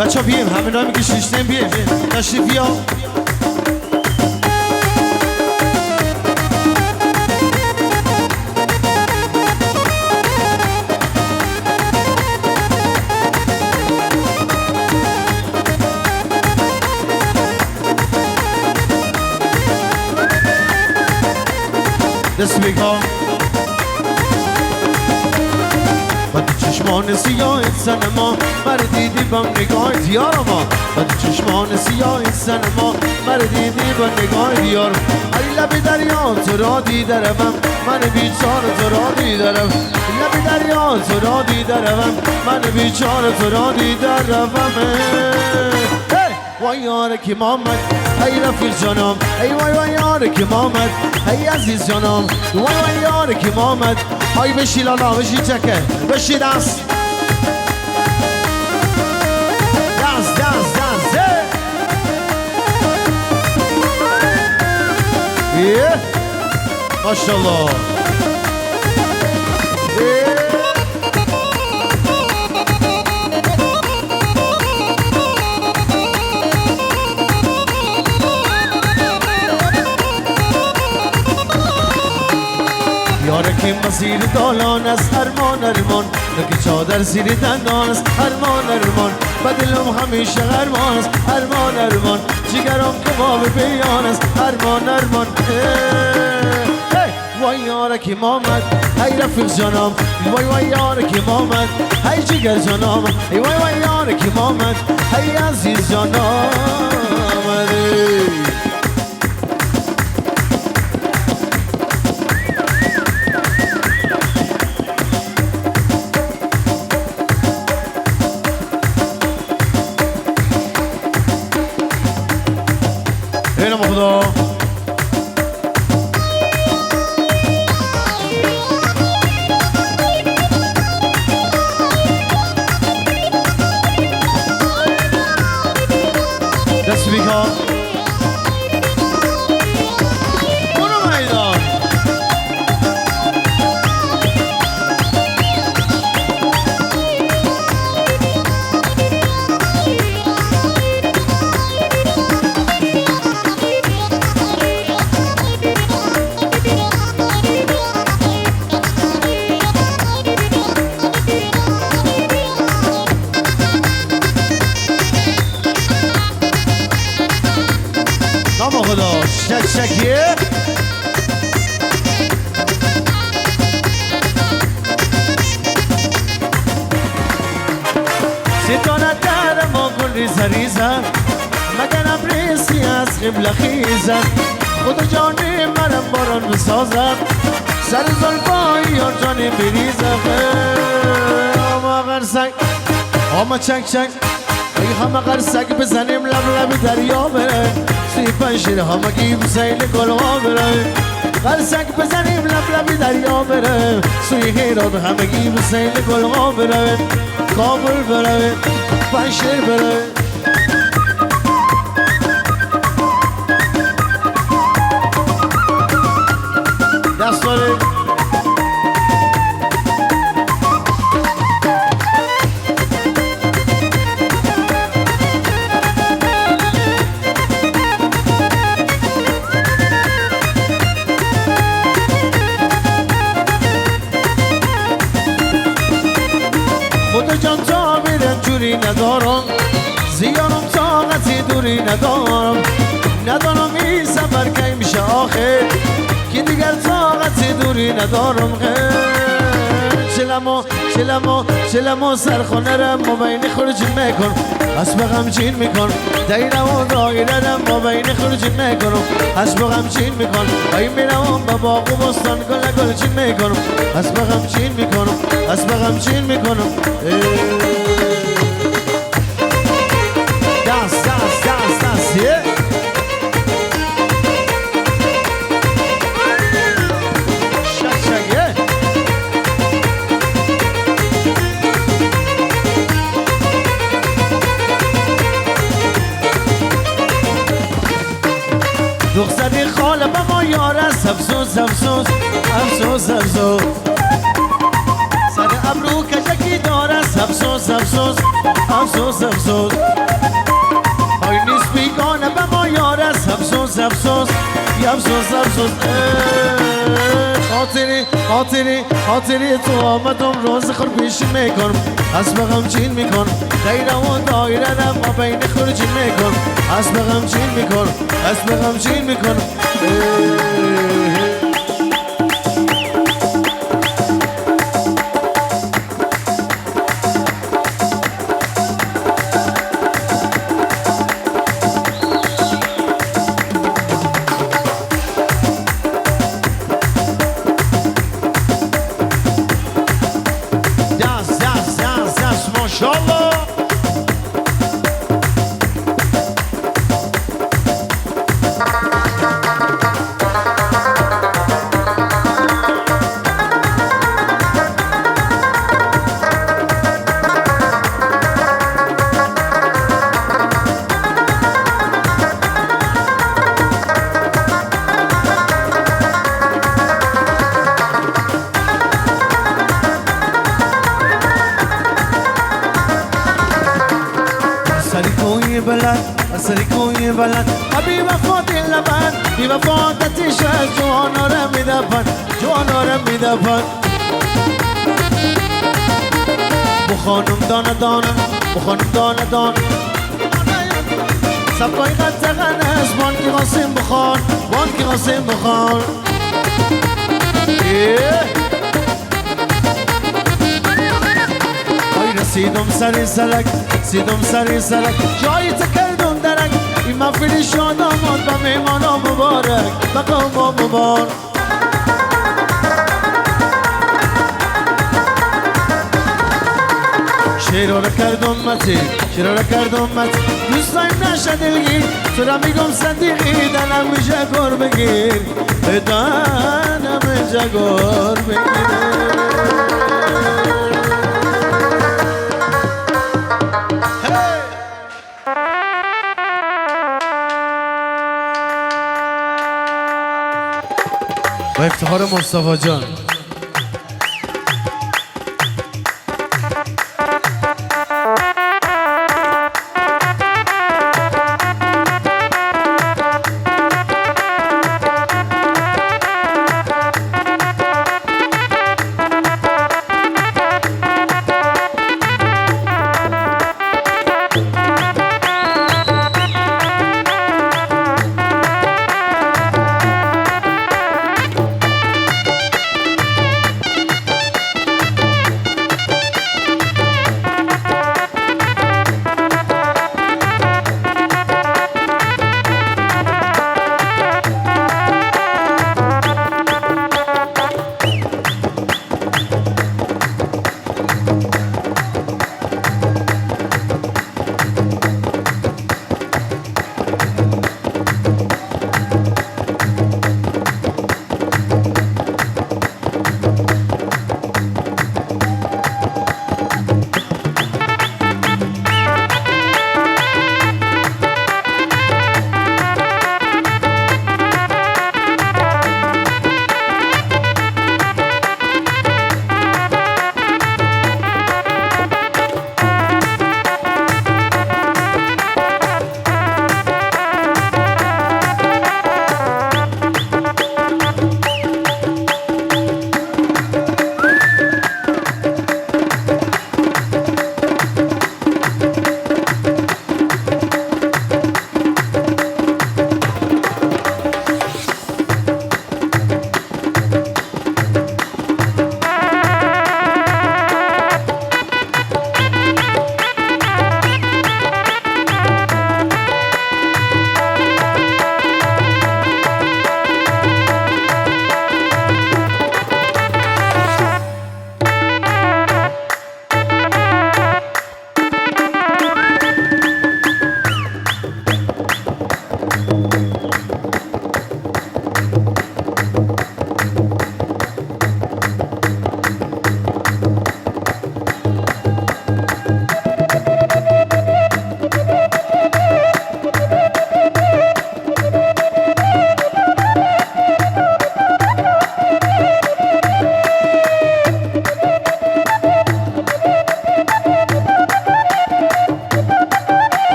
بچه ها بیم همه نامی که شیشتیم بیم تشریف بیا دست بگاه بدی چشمان سیاه سنما مرا دیدی با نگاه دیار ما بدی چشمان سیاه سنما مرا دیدی با نگاه دیار ای لب دریا تو را دیدرم من بیچاره تو را دیدرم لب دریا تو را دیدرم من بیچاره تو را دیدرم وای یار که مامد ای رفیق جانم ای وای یار که مامد ای عزیز جانم وای یار که مامد ای بشی لالا بشی چکه بشی دست ماشاءالله یارکی مسیر دالان است ارمان ارمان نکی چادر زیر دندان است ارمان ارمان بدلم همیشه ارمان است ارمان ارمان جگرم که ما به بیان است ارمان ارمان وای یارکی مامد ای رفیق جانم وای یارکی مامد ای جگر جانم وای یارکی مامد ای عزیز جانم اینم خدا دست بیکا برو میدان نام خدا شکیه ستانه در ما گل ریزه ریزه مگن ابریسی از قبل خیزه خدا جانی مرم باران بسازم سر زلفای یار جانی بریزه آما غرسک آما چک چک ای همه غرسک بزنیم لب لب دریا بره سی پنشیر همگی بسیل گلها بره غرسک بزنیم لب لب دریا بره سوی هیراد همگی بسیل گلها بره کابل بره پنشیر بره دست داره خدا جان تا بیرن جوری ندارم زیانم طاقتی دوری ندارم ندارم این سفر کی میشه آخر که دیگر طاقتی دوری ندارم چلمو سرخونه رم مبین خرج میکن اسب غمچین میکن دیره و دایره رم مبین خرج میکنم اسب غمچین میکن ای میرم به باغ و بستان گل چین میکنم اسب غمچین میکنم اسب غمچین میکنم دست دختری خاله با ما یار است افسوس افسوس افسوس افسوس سر ابرو کشکی دار است افسوس افسوس افسوس افسوس افسوس های نیست بیگانه به ما یار است افسوس افسوس افسوس افسوس خاطری تو آمدم روز خور پیش میکنم از بغم چین میکنم دایره و دایره را ما بین خورجین میکنم از بغم چین میکنم از بغم چین میکنم سرکوی بلند بی وفات لبن بی وفاتش از جوانا را میدفن جوانا را میدفن بخانم دانه دانه بخانم دانه دانه سبکای قد زغن است بانکی قاسم بخان بانکی قاسم بخان رسیدم سری سرک سیدم سری سرک جایی تکردم درک این مفیلی شاد آمد به میمانا مبارک به قوما مبارک شیرا را کردم متی شیرا را کردم متی دوستایم نشه دلگیر تو را میگم صدیقی دلم میشه گر بگیر دلم میشه گر بگیر با افتخار مصطفی جان